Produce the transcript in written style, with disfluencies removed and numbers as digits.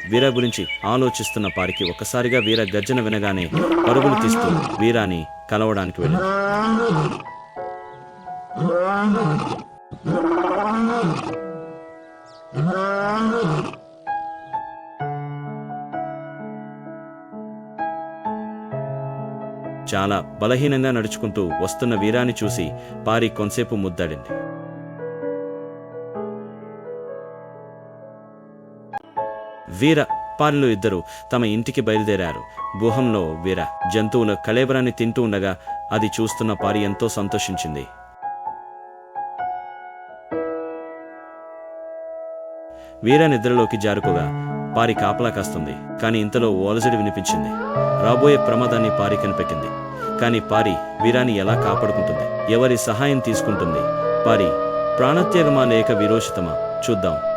వీర గురించి ఆలోచిస్తున్న పారికి ఒక్కసారిగా వీర గర్జన వినగానే పరుగులు తీస్తూ వీరాని కలవడానికి వెళ్ళింది. చాలా బలహీనంగా నడుచుకుంటూ వస్తున్న వీరాని చూసి పారి కొంతసేపు ముద్దాడింది. వీర, పారిలో ఇద్దరు తమ ఇంటికి బయలుదేరారు. గుహంలో వీర జంతువుల కళేబరాన్ని తింటూ ఉండగా అది చూస్తున్న పారి ఎంతో సంతోషించింది. వీర నిద్రలోకి జారుకోగా పారి కాపలా కాస్తుంది. కాని ఇంతలో ఓలజడి వినిపించింది. రాబోయే ప్రమాదాన్ని పారి కనిపెట్టింది. కాని పారి వీరాని ఎలా కాపాడుకుంటుంది? ఎవరి సహాయం తీసుకుంటుంది? పారి ప్రాణత్యాగమా లేక విరోచితమా? చూద్దాం.